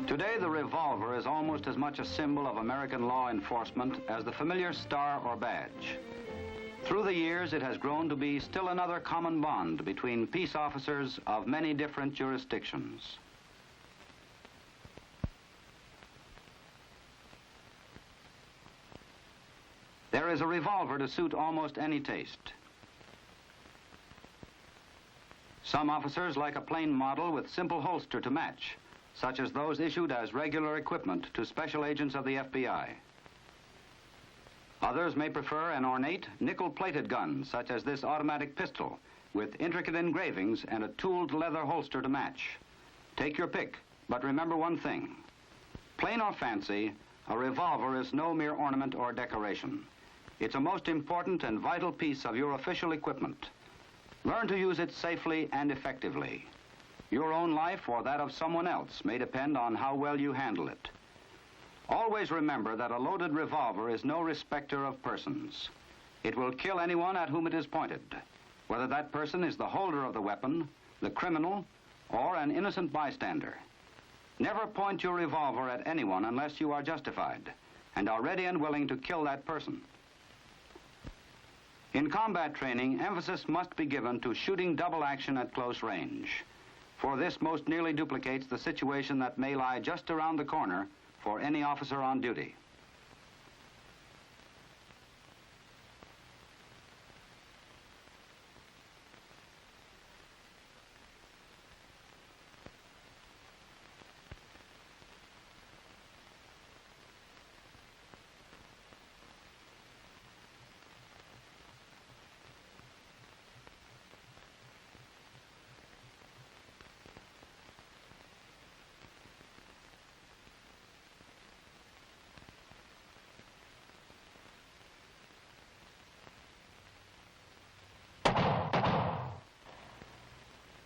Today, the revolver is almost as much a symbol of American law enforcement as the familiar star or badge. Through the years, it has grown to be still another common bond between peace officers of many different jurisdictions. There is a revolver to suit almost any taste. Some officers like a plain model with simple holster to match, such as those issued as regular equipment to special agents of the FBI. Others may prefer an ornate, nickel-plated gun, such as this automatic pistol, with intricate engravings and a tooled leather holster to match. Take your pick, but remember one thing. Plain or fancy, a revolver is no mere ornament or decoration. It's a most important and vital piece of your official equipment. Learn to use it safely and effectively. Your own life or that of someone else may depend on how well you handle it. Always remember that a loaded revolver is no respecter of persons. It will kill anyone at whom it is pointed, whether that person is the holder of the weapon, the criminal, or an innocent bystander. Never point your revolver at anyone unless you are justified and are ready and willing to kill that person. In combat training, emphasis must be given to shooting double action at close range, for this most nearly duplicates the situation that may lie just around the corner for any officer on duty.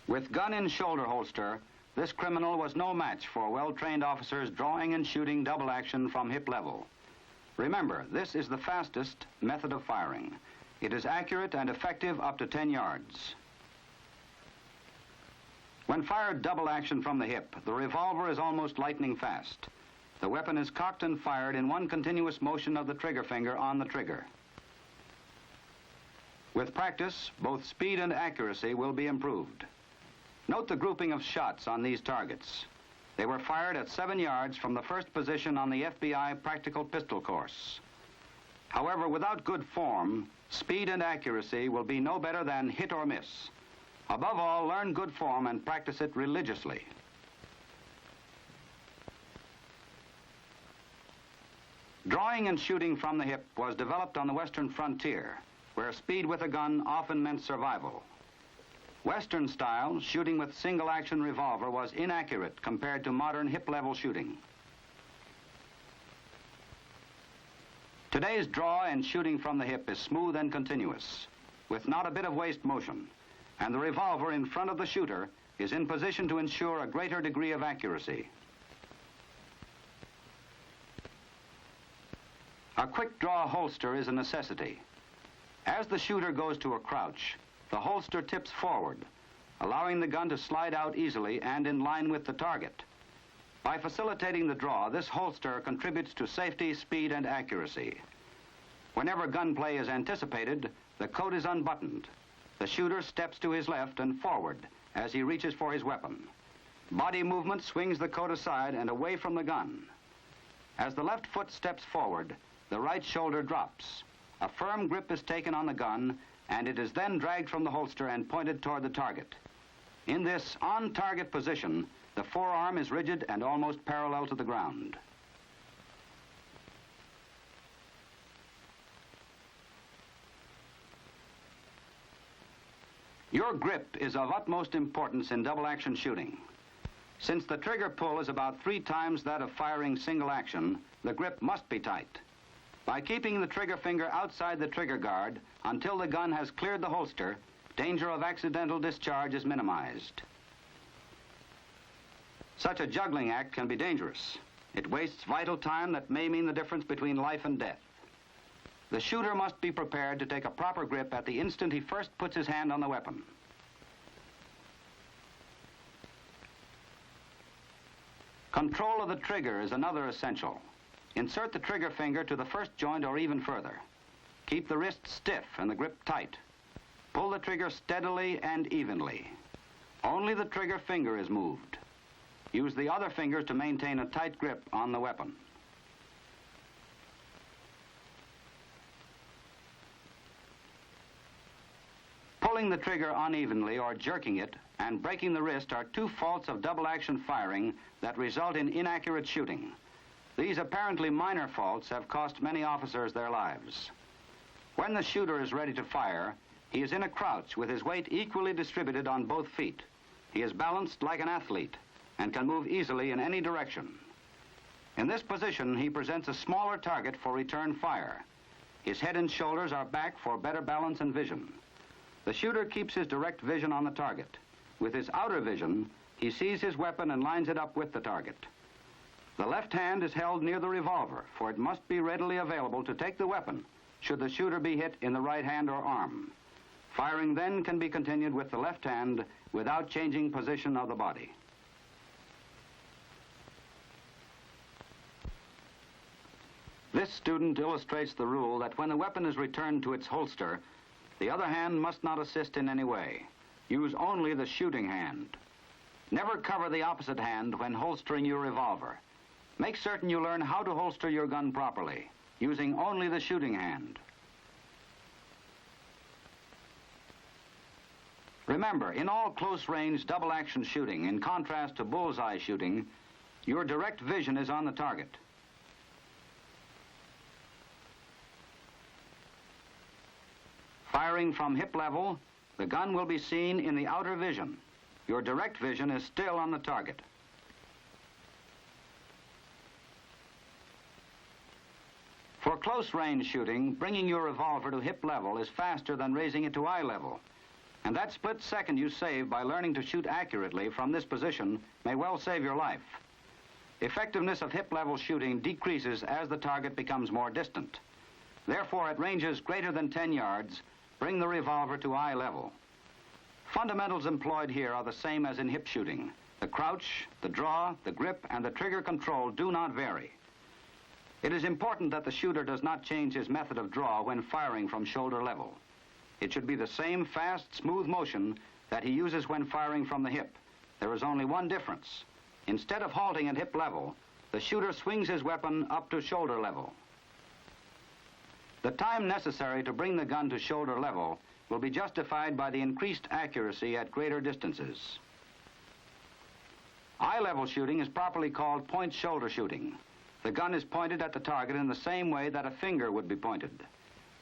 With gun in shoulder holster, this criminal was no match for well-trained officers drawing and shooting double action from hip level. Remember, this is the fastest method of firing. It is accurate and effective up to 10 yards. When fired double action from the hip, the revolver is almost lightning fast. The weapon is cocked and fired in one continuous motion of the trigger finger on the trigger. With practice, both speed and accuracy will be improved. Note the grouping of shots on these targets. They were fired at 7 yards from the first position on the FBI practical pistol course. However, without good form, speed and accuracy will be no better than hit or miss. Above all, learn good form and practice it religiously. Drawing and shooting from the hip was developed on the Western frontier, where speed with a gun often meant survival. Western style shooting with single action revolver was inaccurate compared to modern hip level shooting. Today's draw and shooting from the hip is smooth and continuous, with not a bit of waste motion, and the revolver in front of the shooter is in position to ensure a greater degree of accuracy. A quick draw holster is a necessity. As the shooter goes to a crouch, the holster tips forward, allowing the gun to slide out easily and in line with the target. By facilitating the draw, this holster contributes to safety, speed, and accuracy. Whenever gunplay is anticipated, the coat is unbuttoned. The shooter steps to his left and forward as he reaches for his weapon. Body movement swings the coat aside and away from the gun. As the left foot steps forward, the right shoulder drops. A firm grip is taken on the gun, and it is then dragged from the holster and pointed toward the target. In this on-target position, the forearm is rigid and almost parallel to the ground. Your grip is of utmost importance in double-action shooting. Since the trigger pull is about 3 times that of firing single action, the grip must be tight. By keeping the trigger finger outside the trigger guard until the gun has cleared the holster, danger of accidental discharge is minimized. Such a juggling act can be dangerous. It wastes vital time that may mean the difference between life and death. The shooter must be prepared to take a proper grip at the instant he first puts his hand on the weapon. Control of the trigger is another essential. Insert the trigger finger to the first joint or even further. Keep the wrist stiff and the grip tight. Pull the trigger steadily and evenly. Only the trigger finger is moved. Use the other fingers to maintain a tight grip on the weapon. Pulling the trigger unevenly or jerking it and breaking the wrist are two faults of double-action firing that result in inaccurate shooting. These apparently minor faults have cost many officers their lives. When the shooter is ready to fire, he is in a crouch with his weight equally distributed on both feet. He is balanced like an athlete and can move easily in any direction. In this position, he presents a smaller target for return fire. His head and shoulders are back for better balance and vision. The shooter keeps his direct vision on the target. With his outer vision, he sees his weapon and lines it up with the target. The left hand is held near the revolver, for it must be readily available to take the weapon should the shooter be hit in the right hand or arm. Firing then can be continued with the left hand without changing position of the body. This student illustrates the rule that when the weapon is returned to its holster, the other hand must not assist in any way. Use only the shooting hand. Never cover the opposite hand when holstering your revolver. Make certain you learn how to holster your gun properly, using only the shooting hand. Remember, in all close-range double-action shooting, in contrast to bullseye shooting, your direct vision is on the target. Firing from hip level, the gun will be seen in the outer vision. Your direct vision is still on the target. For close-range shooting, bringing your revolver to hip level is faster than raising it to eye level. And that split second you save by learning to shoot accurately from this position may well save your life. Effectiveness of hip-level shooting decreases as the target becomes more distant. Therefore, at ranges greater than 10 yards, bring the revolver to eye level. Fundamentals employed here are the same as in hip shooting. The crouch, the draw, the grip, and the trigger control do not vary. It is important that the shooter does not change his method of draw when firing from shoulder level. It should be the same fast, smooth motion that he uses when firing from the hip. There is only one difference. Instead of halting at hip level, the shooter swings his weapon up to shoulder level. The time necessary to bring the gun to shoulder level will be justified by the increased accuracy at greater distances. Eye-level shooting is properly called point shoulder shooting. The gun is pointed at the target in the same way that a finger would be pointed,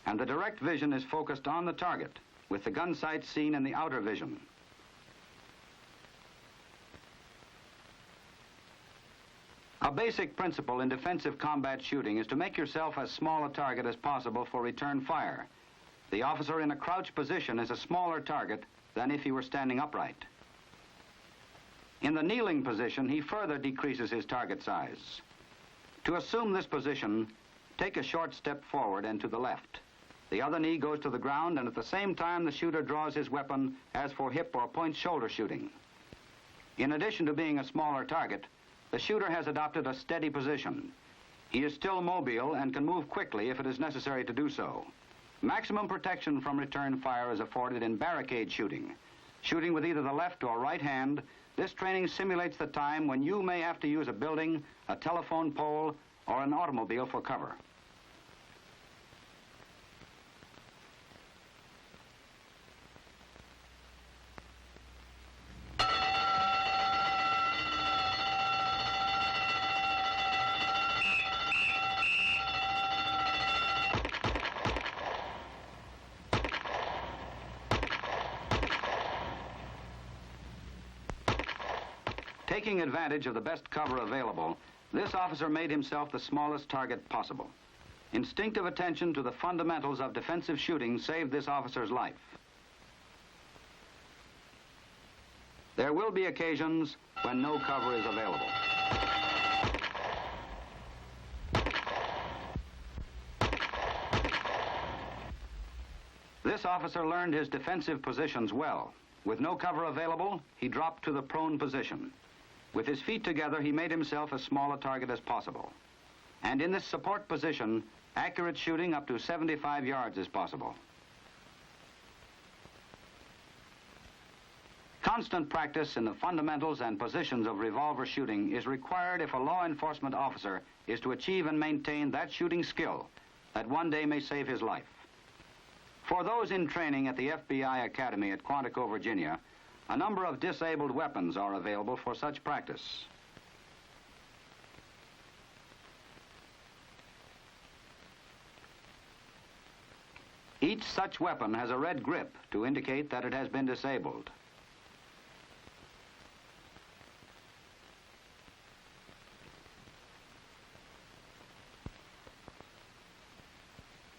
and the direct vision is focused on the target, with the gun sight seen in the outer vision. A basic principle in defensive combat shooting is to make yourself as small a target as possible for return fire. The officer in a crouch position is a smaller target than if he were standing upright. In the kneeling position, he further decreases his target size. To assume this position, take a short step forward and to the left. The other knee goes to the ground, and at the same time the shooter draws his weapon as for hip or point shoulder shooting. In addition to being a smaller target, the shooter has adopted a steady position. He is still mobile and can move quickly if it is necessary to do so. Maximum protection from return fire is afforded in barricade shooting. Shooting with either the left or right hand, this training simulates the time when you may have to use a building, a telephone pole, or an automobile for cover. Taking advantage of the best cover available, this officer made himself the smallest target possible. Instinctive attention to the fundamentals of defensive shooting saved this officer's life. There will be occasions when no cover is available. This officer learned his defensive positions well. With no cover available, he dropped to the prone position. With his feet together, he made himself as small a target as possible. And in this support position, accurate shooting up to 75 yards is possible. Constant practice in the fundamentals and positions of revolver shooting is required if a law enforcement officer is to achieve and maintain that shooting skill that one day may save his life. For those in training at the FBI Academy at Quantico, Virginia, a number of disabled weapons are available for such practice. Each such weapon has a red grip to indicate that it has been disabled.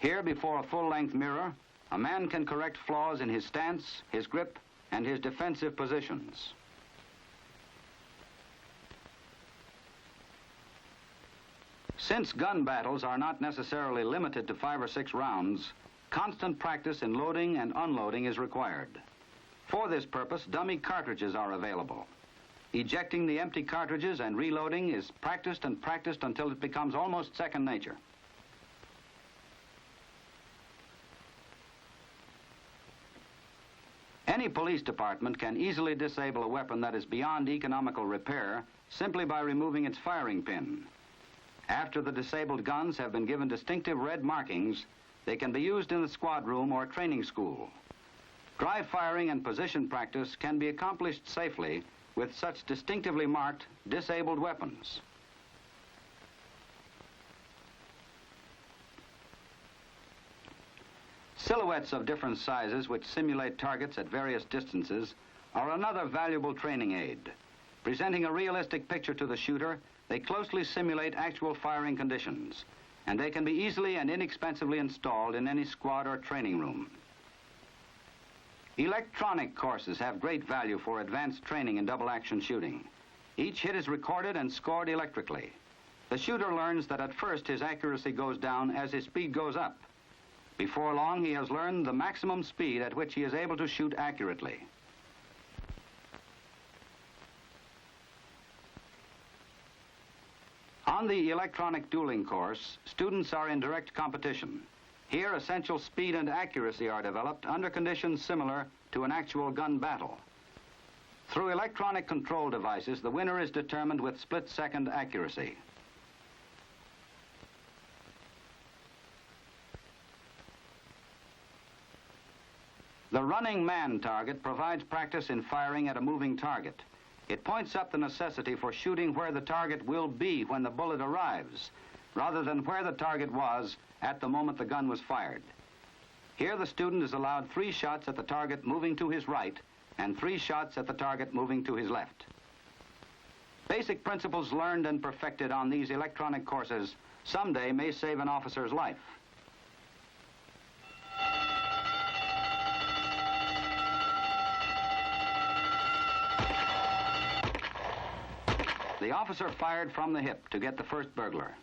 Here, before a full-length mirror, a man can correct flaws in his stance, his grip, and his defensive positions. Since gun battles are not necessarily limited to 5 or 6 rounds, constant practice in loading and unloading is required. For this purpose, dummy cartridges are available. Ejecting the empty cartridges and reloading is practiced and practiced until it becomes almost second nature. Any police department can easily disable a weapon that is beyond economical repair simply by removing its firing pin. After the disabled guns have been given distinctive red markings, they can be used in the squad room or training school. Dry firing and position practice can be accomplished safely with such distinctively marked disabled weapons. Silhouettes of different sizes which simulate targets at various distances are another valuable training aid. Presenting a realistic picture to the shooter, they closely simulate actual firing conditions, and they can be easily and inexpensively installed in any squad or training room. Electronic courses have great value for advanced training in double-action shooting. Each hit is recorded and scored electrically. The shooter learns that at first his accuracy goes down as his speed goes up. Before long, he has learned the maximum speed at which he is able to shoot accurately. On the electronic dueling course, students are in direct competition. Here, essential speed and accuracy are developed under conditions similar to an actual gun battle. Through electronic control devices, the winner is determined with split-second accuracy. The running man target provides practice in firing at a moving target. It points up the necessity for shooting where the target will be when the bullet arrives, rather than where the target was at the moment the gun was fired. Here the student is allowed 3 shots at the target moving to his right and 3 shots at the target moving to his left. Basic principles learned and perfected on these electronic courses someday may save an officer's life. The officer fired from the hip to get the first burglar.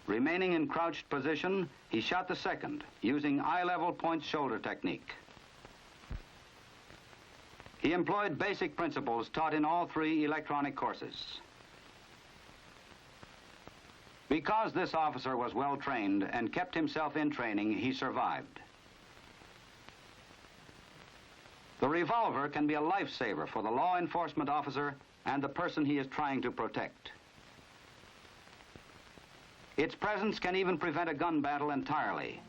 Remaining in crouched position, he shot the second, using eye-level point-shoulder technique. He employed basic principles taught in all 3 electronic courses. Because this officer was well trained and kept himself in training, he survived. The revolver can be a lifesaver for the law enforcement officer and the person he is trying to protect. Its presence can even prevent a gun battle entirely,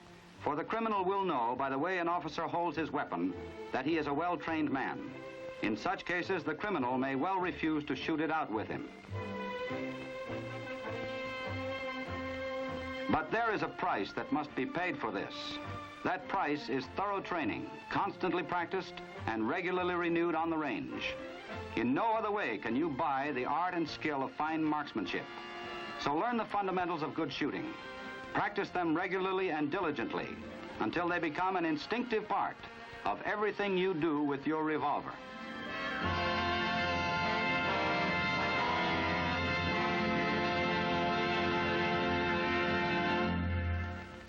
for the criminal will know by the way an officer holds his weapon that he is a well-trained man. In such cases, the criminal may well refuse to shoot it out with him. But there is a price that must be paid for this. That price is thorough training, constantly practiced and regularly renewed on the range. In no other way can you buy the art and skill of fine marksmanship. So learn the fundamentals of good shooting. Practice them regularly and diligently until they become an instinctive part of everything you do with your revolver.